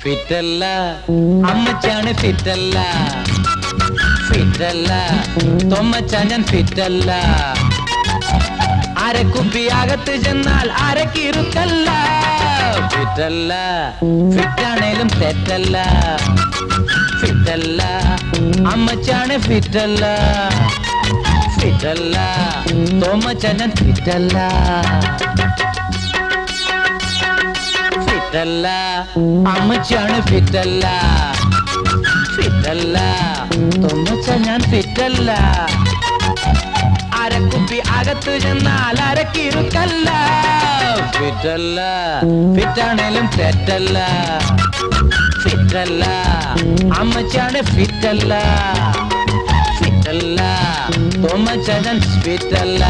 ഫിറ്റല്ല അമ്മച്ചാണ് ഫിറ്റല്ല, ഫിറ്റല്ല തൊമ്മച്ചാൻ ഞാൻ ഫിറ്റല്ല. അരക്കുപ്പി അകത്ത് ചെന്നാൽ അരക്കിരുക്കല്ല. ഫിറ്റല്ല ഫിറ്റാണേലും തെറ്റല്ല. ഫിറ്റല്ല അമ്മച്ചാണ് ഫിറ്റല്ല, ഫിറ്റല്ല തൊമ്മച്ചാൻ ഞാൻ ഫിറ്റല്ല. ഫിറ്റല്ല അമ്മച്ചാണ് ഫിറ്റല്ല, ഫിറ്റല്ല തൊമ്മച്ചാൻ ഞാൻ ഫിറ്റല്ല. അരക്കുപ്പി അകത്തു ചെന്നാൽ അരക്കിരുക്കല്ല. ഫിറ്റല്ല ഫിറ്റാണേലും തെറ്റല്ല. ഫിറ്റല്ല അമ്മച്ചാണ് ഫിറ്റല്ല, ഫിറ്റല്ല തൊമ്മച്ചാൻ ഞാൻ ഫിറ്റല്ല.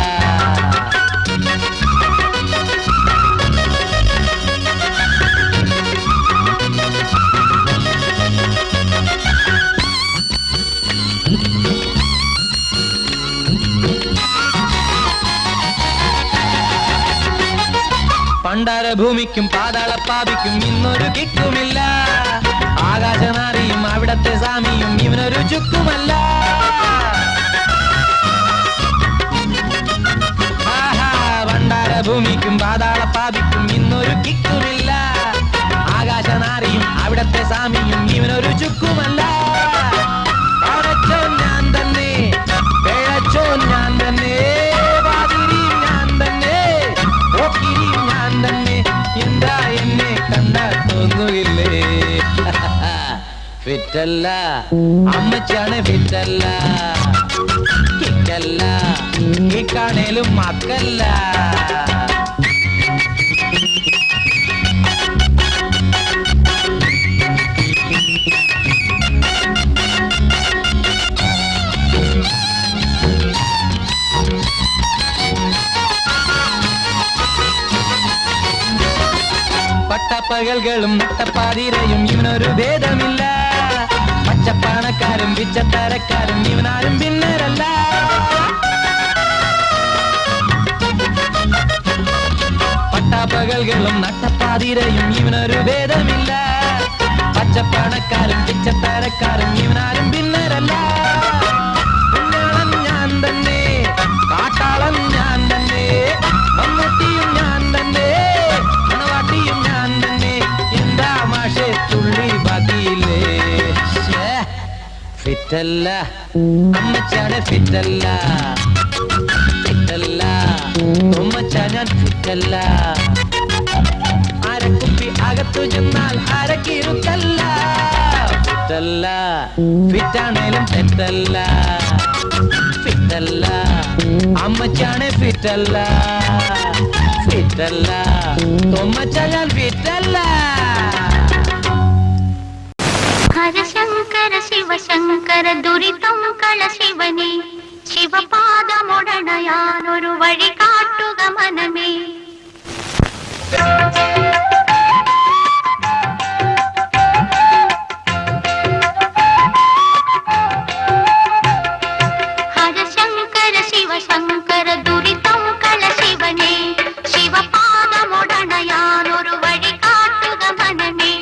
പണ്ടാരഭൂമിക്കും പാതാളപ്പാപിക്കും ഇന്നൊരു കിക്കുമില്ല. ആകാശനാരിയും അവിടത്തെ സ്വാമിയും ഇവനൊരു ചുക്കുമല്ല. പണ്ടാരഭൂമിക്കും പാതാളപ്പാപിക്കും ഇന്നൊരു കിക്കുമില്ല. ആകാശനാരിയും അവിടത്തെ സ്വാമിയും ഇവനൊരു ചുക്കുമല്ല. ഞാൻ തന്നെ പിഴച്ചോ ഞാൻ തന്നെ, വാതിരിയും ഞാൻ തന്നെ, ഓക്കിരിയും ഞാൻ തന്നെ. എന്താ എന്നെ കണ്ടാൽ തോന്നുകില്ലേ? ഫിറ്റല്ല അമ്മച്ചാണ് ഫിറ്റല്ല, കിക്കല്ല കിക്കാണേലും മക്കല്ല. പട്ടപ്പകൽകളും നട്ടപ്പാതിരയും ഇവനൊരു ഭേദമില്ല. പച്ചപ്പണക്കാരും പിച്ചത്തരക്കാരും ഇവനാരും ഭിന്നരല്ല. പട്ടപ്പകൽകളും നട്ടപ്പാതിരയും ഇവനൊരു ഭേദമില്ല. പച്ചപ്പണക്കാരും പിച്ചത്തരക്കാരും ഇവനാരും ഭിന്നരല്ല. ഞാൻ തന്നെ, കാട്ടാളൻ ഞാൻ തന്നെ, മമ്മൂട്ടിയും ഞാൻ തന്നെ, മണവാട്ടിയും ഞാൻ തന്നെ. എന്താ മാഷെ തുള്ളി ബാക്കിയില്ലേ? ഫിറ്റല്ല അമ്മച്ചാണ് ഫിറ്റല്ല, ഫിറ്റല്ല തൊമ്മച്ചാൻ ഞാൻ ഫിറ്റല്ല. അരക്കുപ്പി അകത്തു ചെന്നാൽ അരക്കിരുക്കല്ല. ഫിറ്റല്ല ഫിറ്റാണേലും തെറ്റല്ല. ഫിറ്റല്ല അമ്മച്ചാണ് ഫിറ്റല്ല, ഫിറ്റല്ല തൊമ്മച്ചാൻ ഞാൻ ഫിറ്റല്ല. ഹരശങ്കര ശിവശങ്കര ദുരിതം കള ശിവനെ, ശിവപാദമൊടണയാനൊരു വഴി കാട്ടുക മനമേ. ഹരശങ്കര ശിവശങ്കര ദുരിതം കള ശിവനെ, ശിവപാദമൊടണയാനൊരു വഴി കാട്ടുക മനമേ.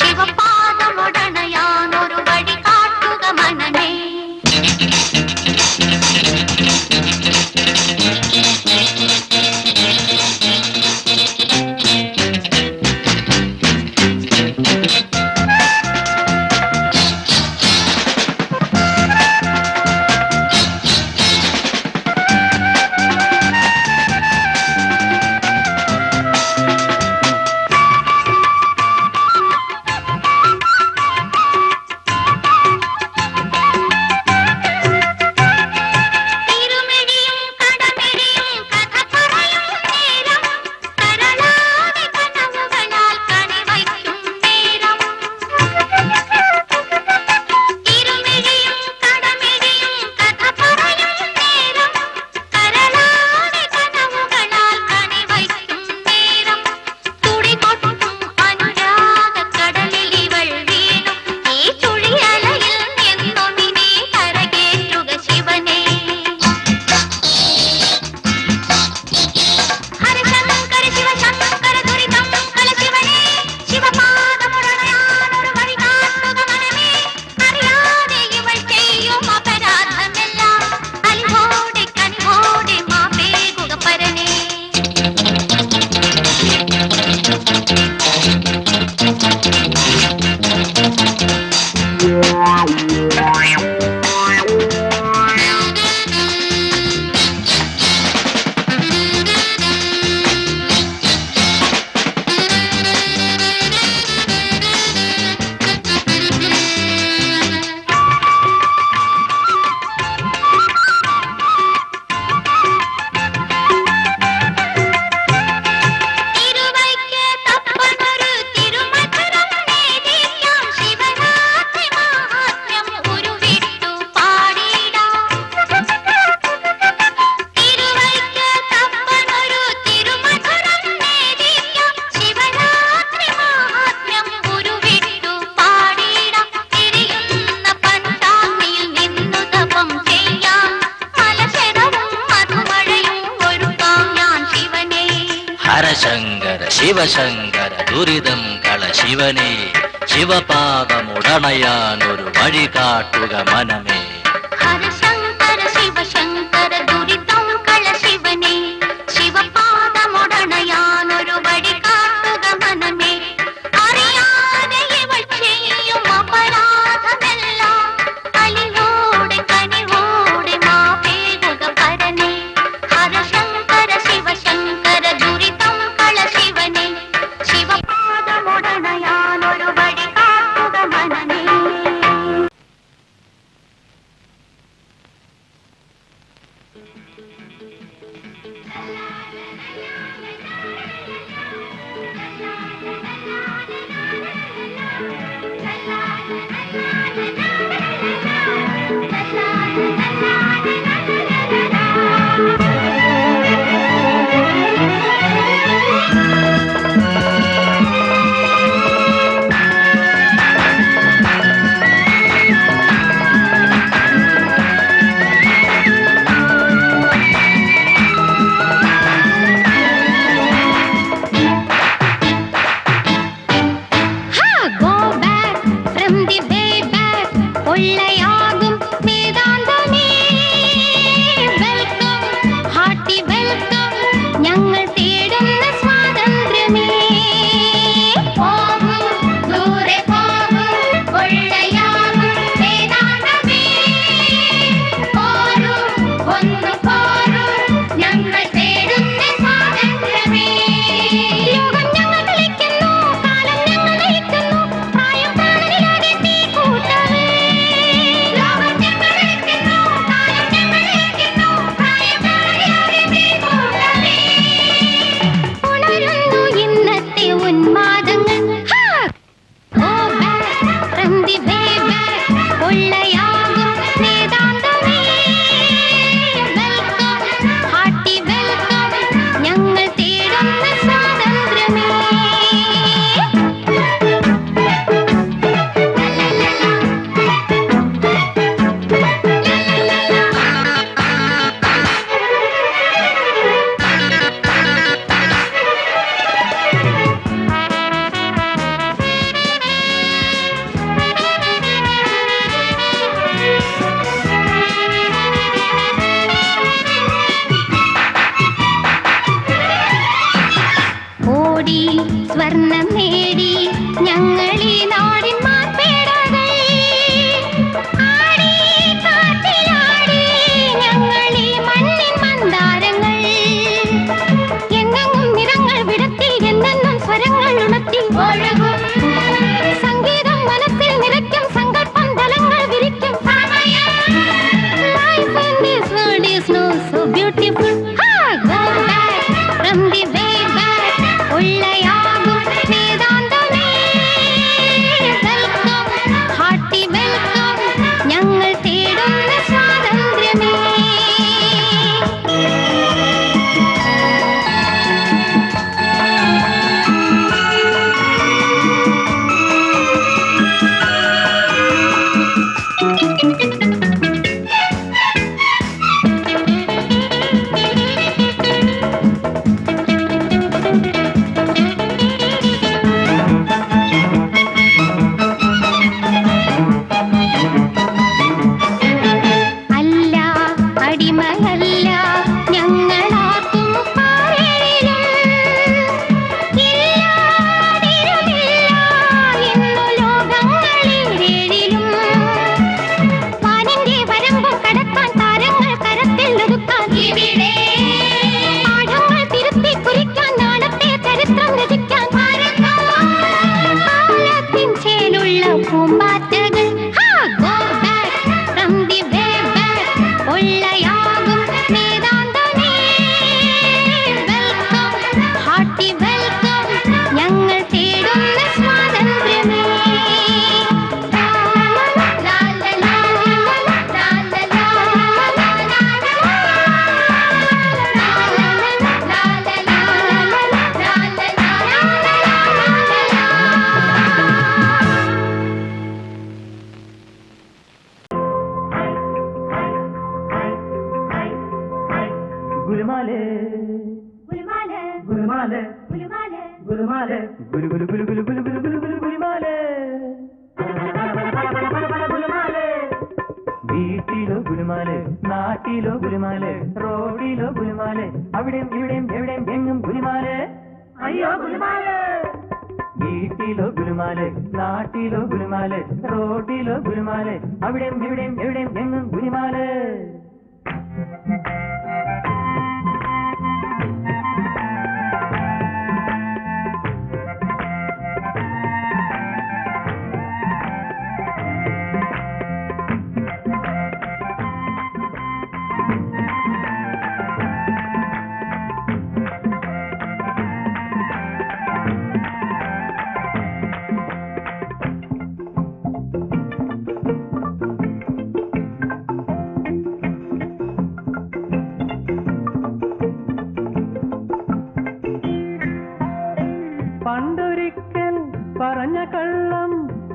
ശിവപാദമൊടണയാനൊരു വഴി ഹരശങ്കര ശിവശങ്കര ദുരിതം കള ശിവനേ, ശിവപാദമുടണയാൻ ഒരു വഴി കാട്ടുക മനമേ. ഹരശങ്കര ശിവശങ്കര ദുരിതം കള ശിവനേ, ശിവപാദമുടണയാൻ ഒരു വഴി കാട്ടുക മനമേ. അറിയാതെ ഇവൾ ചെയ്യും അപരാധമെല്ലാം അലിവോടെ കനിവോടെ മാപേകുക പരനേ. ഹരശങ്കര ശിവശങ്കര ദുരിതം കള ശിവനേ, ശിവപാദമുടണയാൻ ഒരു വഴി കാട്ടുക മനമേ. സ്വർണം നേടി ഞങ്ങളീ നാടിൻ മാർപ്പേടകൾ ആടി കാറ്റിലാടി ഞങ്ങളീ മണ്ണിൻ മന്ദാരങ്ങൾ എന്നെങ്ങും നിറങ്ങൾ വിടത്തി എന്നെന്നും സ്വരങ്ങൾ ഉണർത്തി ഒഴുകും സംഗീതം മനസ്സിൽ നിറയ്ക്കും സങ്കല്പം തലങ്ങൾ വിരിക്കും Life in this world is no so beautiful. Go back from the way back. ഉള്ളയാകും വേദാന്തമേ വെൽക്കം ഹാർട്ടി വെൽക്കം ഞങ്ങൾ തേടുന്ന സ്വാതന്ത്ര്യമേ. അടിമയല്ല ഞങ്ങളാർക്കും പാരയിലും ഇല്ലാതിരുന്നില്ല എന്നു ലോകങ്ങളിലേഴിലും ഗുലുമാലേ ഗുലുമാല് ഗുലുമാലേ ഗുലുമാല് ഗുലുമാലേ ഗുലു ഗുലു ഗുലു ഗുലു ഗുലു ഗുലു ഗുലു ഗുലു ഗുലുമാലേ ഗുലുമാലേ വീട്ടിലോ ഗുലുമാലേ നാട്ടിലോ ഗുലുമാലേ റോഡിലോ ഗുലുമാലേ അവിടെയും ഇവിടെയും എവിടെയും എങ്ങും ഗുലുമാലേ അയ്യോ ഗുലുമാലേ വീട്ടിലോ ഗുലുമാലേ നാട്ടിലോ ഗുലുമാലേ റോഡിലോ ഗുലുമാലേ അവിടെയും ഇവിടെയും എവിടെയും എങ്ങും ഗുലുമാലേ പണ്ടൊരിക്കൽ പറഞ്ഞ കള്ളം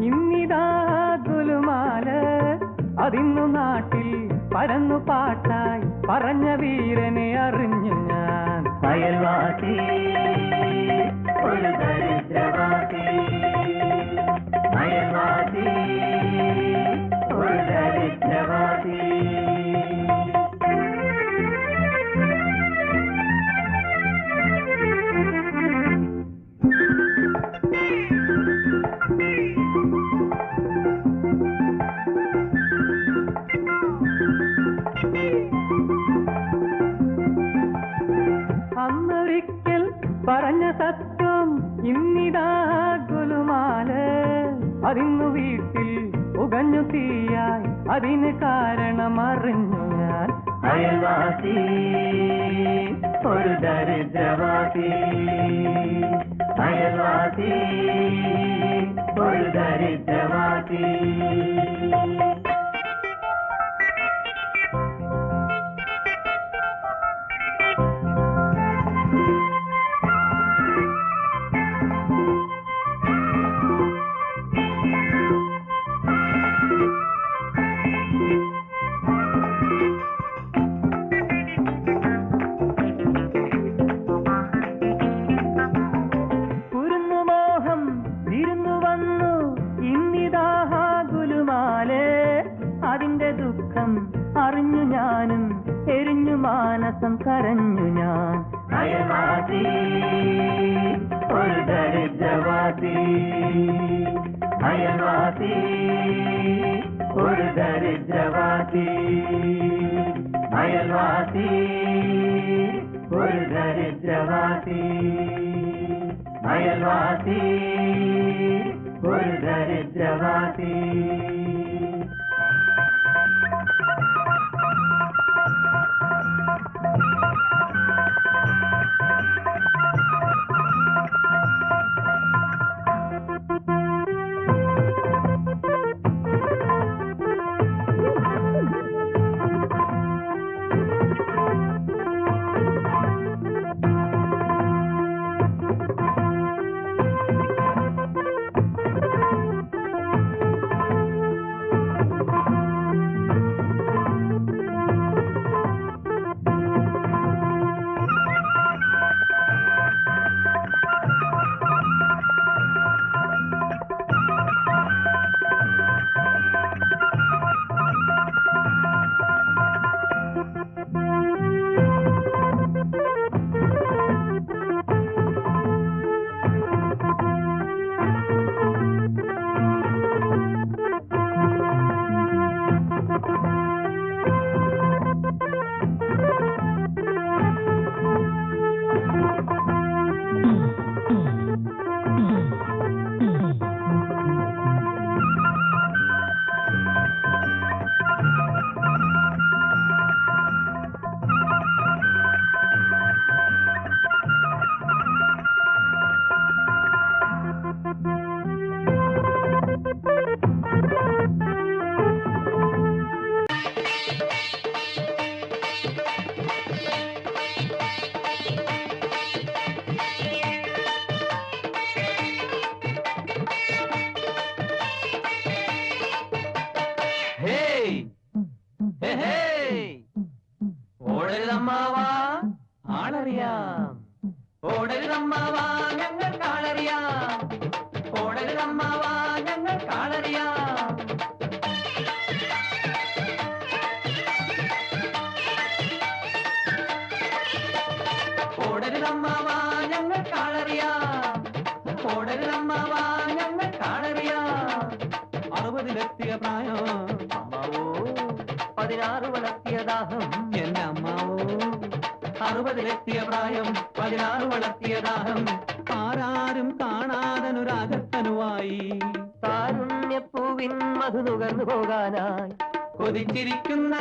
ഇന്നിതാ ഗുലുമാല് അതിന്നു നാട്ടിൽ പരന്നു പാട്ടായി പറഞ്ഞ വീരനെ അറിഞ്ഞു ഞാൻ അയൽവാസി ഒരു ദരിദ്രവാസി അയൽവാസി ഒരു ദരിദ്രവാസി അന്നൊരിക്കൽ പറഞ്ഞ സത്യം ഇന്നിതാ ഗുലുമാല് അതിന്നു വീട്ടിൽ പുകഞ്ഞു തീയായി അതിന് കാരണം അറിഞ്ഞു ഞാൻ അയൽവാസി ഒരു ദരിദ്രവാസി അയൽവാസി ഒരു ദരിദ്രവാസി അതിന്റെ ദുഃഖം അറിഞ്ഞു ഞാനും എരിഞ്ഞു മാനസം കരഞ്ഞു ഞാൻ അയൽവാസി ഒരു ദരിദ്രവാസി അയൽവാസി ഒരു ദരിദ്രവാസി അയൽവാസി ഒരു ദരിദ്രവാസി അയൽവാസി ഒരു ദരിദ്രവാസി കാളറിയാം. ഓടരുതമ്മാവാ ഞങ്ങൾ കാളറിയാം. ഓടരുതമ്മാവാ ഞങ്ങൾ കാളറിയാം. ഓടരുതമ്മാവാ ഞങ്ങൾ കാളറിയാം. ഓടരുതമ്മാവാ ഞങ്ങൾ കാളറിയാം. 60-ലെത്തിയ പ്രായം അമ്മാവോ, 16 വളർത്തിയ ദാഹം എന്റെ അമ്മാവോ. 60-ലെത്തിയ പ്രായം 16 വളർത്തിയ ദാഹം. ആരാരും കാണാതനുരാഗത്തനുവായി താരുണ്യപ്പൂവിൻ മധു നുകർന്നു പോകാനായി കൊതിച്ചിരിക്കുന്ന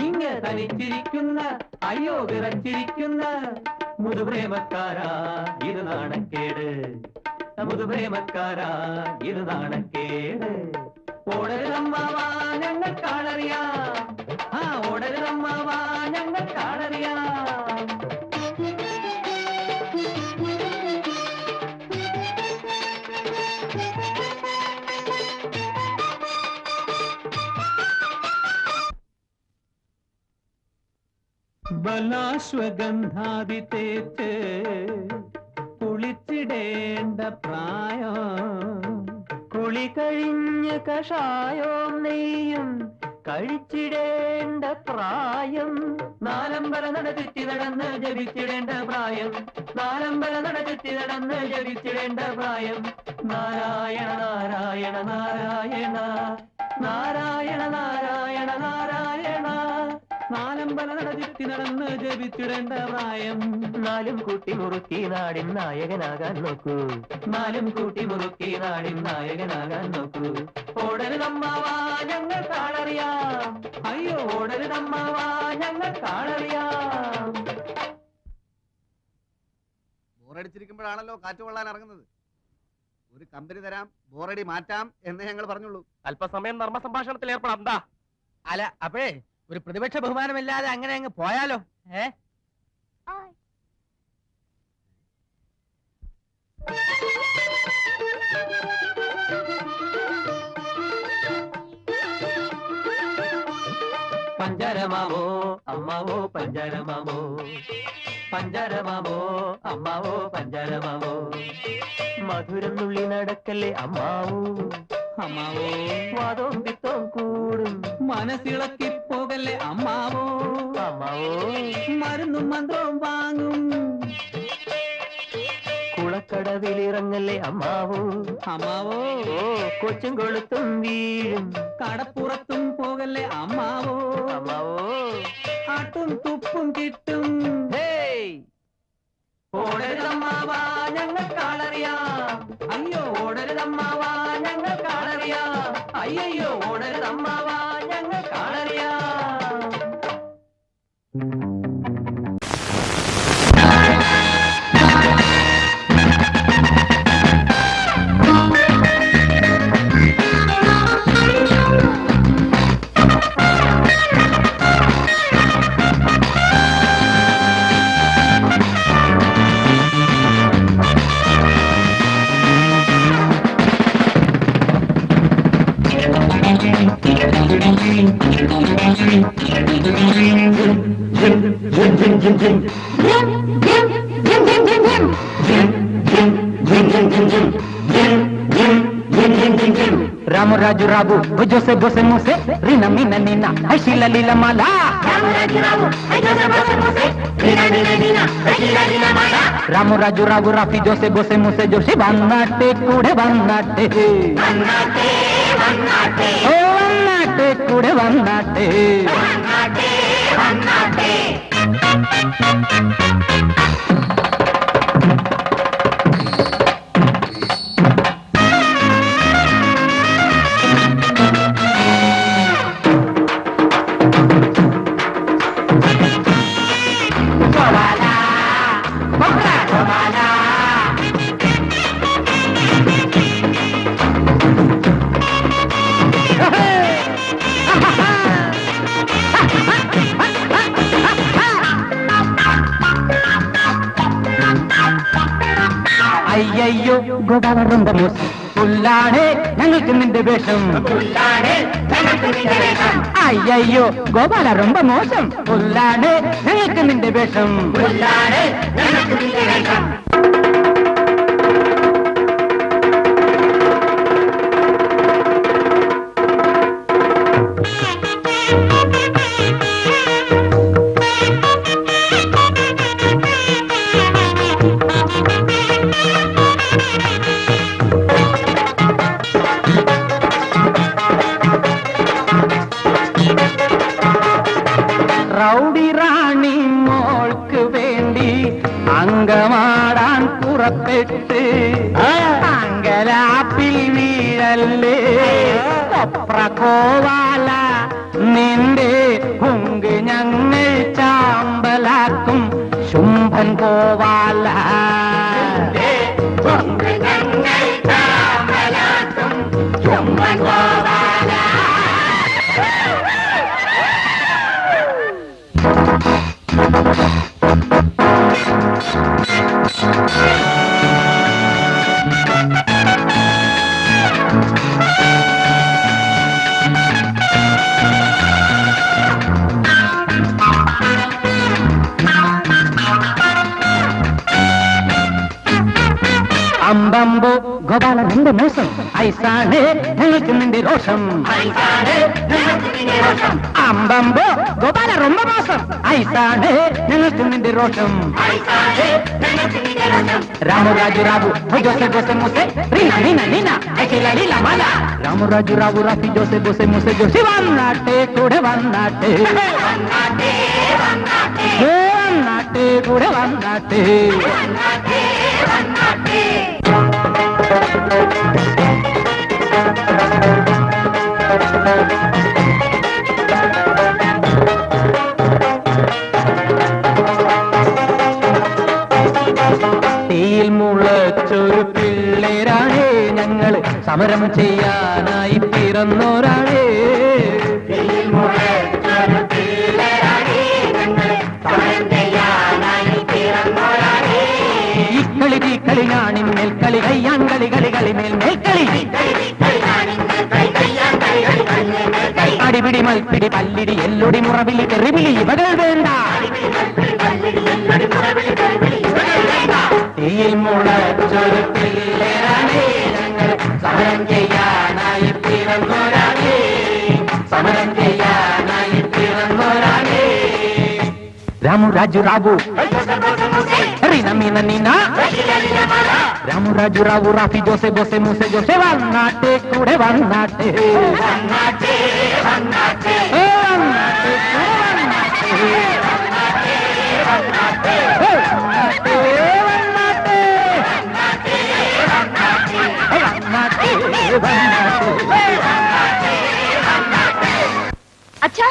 ഇങ്ങ് തനിച്ചിരിക്കുന്ന അയ്യോ വിറച്ചിരിക്കുന്ന മുതുപ്രേമക്കാരാ ഇത് നാണക്കേട്. മുതുപ്രേമക്കാരാ ഇത് നാണക്കേട്. ഓടരുതമ്മാവാ ഞങ്ങൾ കാളറിയാം. ആ ഓടരുതമ്മാവാ ഞങ്ങൾ കാളറിയാം. ബലാശ്വഗന്ധാദി തേച്ച് കുളിച്ചിടേണ്ട പ്രായം. കുളി കഴിഞ്ഞ് കഷായോം നെയ്യും കഴിച്ചിടേണ്ട പ്രായം. നാലമ്പല നട ചുറ്റി നടന്ന് ജപിച്ചിടേണ്ട പ്രായം. നാലമ്പല നട ചുറ്റി നടന്ന് ജപിച്ചിടേണ്ട പ്രായം. നാരായണ നാരായണ നാരായണ നാരായണ നാരായണ നാരായണ. നാലമ്പല നട ചുറ്റി നടന്ന് ജപിച്ചിടേണ്ട പ്രായം. നാലും കൂട്ടി മുറുക്കി നാടിൻ നായകനാകാൻ നോക്കൂ. നാലും കൂട്ടി മുറുക്കി നാടിൻ നായകനാകാൻ നോക്കൂ. ഓടരുതമ്മാവാ ഞങ്ങൾ കാളറിയാം. അയ്യോ ഓടരുതമ്മാവാ ഞങ്ങൾ കാളറിയാം. ബോറടിച്ചിരിക്കുമ്പോഴാണല്ലോ കാറ്റ് കൊള്ളാൻ ഇറങ്ങുന്നത്. ഒരു കമ്പനി തരാം, ബോറടി മാറ്റാം എന്ന് ഞങ്ങൾ പറഞ്ഞുള്ളൂ. അല്പസമയം നർമ്മ സംഭാഷണത്തിൽ ഏർപ്പെടാം. എന്താ അല്ല അപ്പോഴേ ഒരു പ്രതിപക്ഷ ബഹുമാനമില്ലാതെ അങ്ങനെ അങ്ങ് പോയാലോ? പഞ്ചരമാവോ അമ്മാവോ പഞ്ചരമാവോ. പഞ്ചരമാവോ അമ്മാവോ പഞ്ചരമാവോ. മധുരം നുള്ളി നടക്കല്ലേ അമ്മാവോ. അമ്മാവോ വാദവും പിത്തവും കൂടും മനസ്സിളക്കി പോകല്ലേ അമ്മാവോ. അമ്മാവോ മരുന്നും മന്ത്രവും വാങ്ങും കുളക്കടവിലിറങ്ങല്ലേ അമ്മാവോ. അമ്മാവോ കൊച്ചും കൊളുത്തും വീഴും കടപ്പുറത്തും പോകല്ലേ അമ്മാവോ. അമ്മാവോ ആട്ടും തുപ്പും കിട്ടും. ഓടരുതമ്മാവാ ഞങ്ങൾ കാളറിയാം. അയ്യോ ഓടരുതമ്മാവാ ഞങ്ങൾ കാളറിയാം. അയ്യോ ഓടരുതമ്മാവാ ഞങ്ങൾ കാളറിയാം. రాము రాజు రాబు జోసే బోసే మోసే రీనా మీనా నీనా హైషీల లీల మాల. రాము రాజు రాబు రాఫీ జోసే బోసే మోసే జోషి వన్నాటే కూడే వన్నాటే. ఓ వన్నాటే కూడే వన్నాటే. അയ്യോ ഗോപാല വൃന്ദമോസ് പുല്ലാണേ ഞങ്ങൾക്ക് നിന്റെ വേഷം. പുല്ലാണേ അയ്യോ ഗോപാല ரொம்ப മോശം പുല്ലാണ് ഞങ്ങൾക്ക് നിന്റെ വേഷം റൗഡി റാണി മോൾക്ക് വേണ്ടി അങ്കമാടാൻ പുറപ്പെട്ട് അങ്കലാപ്പിൽ വീഴല്ലേ കൊപ്രകോവാല നിന്റെ ഹുങ്ക് ഞങ്ങൾ ചാമ്പലാക്കും ശുംഭൻ കോവാല ശുംഭൻ കോവാല അമ്പമ്പോ ഗോപാല നിന്റെ മോശം ഐസാണ് ഞങ്ങൾക്ക് നിന്റെ രോഷം അമ്പമ്പോ ഗോപാല ரொம்ப മോശം ഐസാണ് ഞങ്ങൾക്ക് നിന്റെ രോഷം രാമരാജു റാവു ജോസെ ബോസെ മുസെ റീന നീന നീന അഖില ലീല മാല രാമരാജു റാവു റാഫി ജോസെ ബോസെ മുസെ ജോസി വന്നാട്ടെ കൂടെ വന്നാട്ടെ വന്നാട്ടെ കൂടെ വന്നാട്ടെ തീയിൽ മുളച്ചൊരു പിള്ളേരാണേ ഞങ്ങൾ സമരം ചെയ്യാനായി പിറന്നോരാണേ ഇക്കളി തീക്കളി ഞാണിൻ മേൽക്കളി കയ്യാൻ കളി കളി കളി മേൽ മേൽക്കളി അടിപിടി മൽപ്പിടി പല്ലിടി എല്ലൊടി മുറവിളി തെറിവിളി ഇവകൾ വേണ്ട തീയിൽ മുളച്ചൊരു പിള്ളേരാണേ ഞങ്ങൾ സമരം ചെയ്യാനായി പിറന്നോരാണേ സമരം ചെയ്യാനായി പിറന്നോരാണേ രാമു രാജു റാവു റീന മീന നീന രാമു രാജു റാവു റാഫി ജോസെ ബോസെ മുസെ ജോസെ വന്നാട്ടെ കൂടെ വന്നാട്ടെ വന്നാട്ടെ അച്ഛാ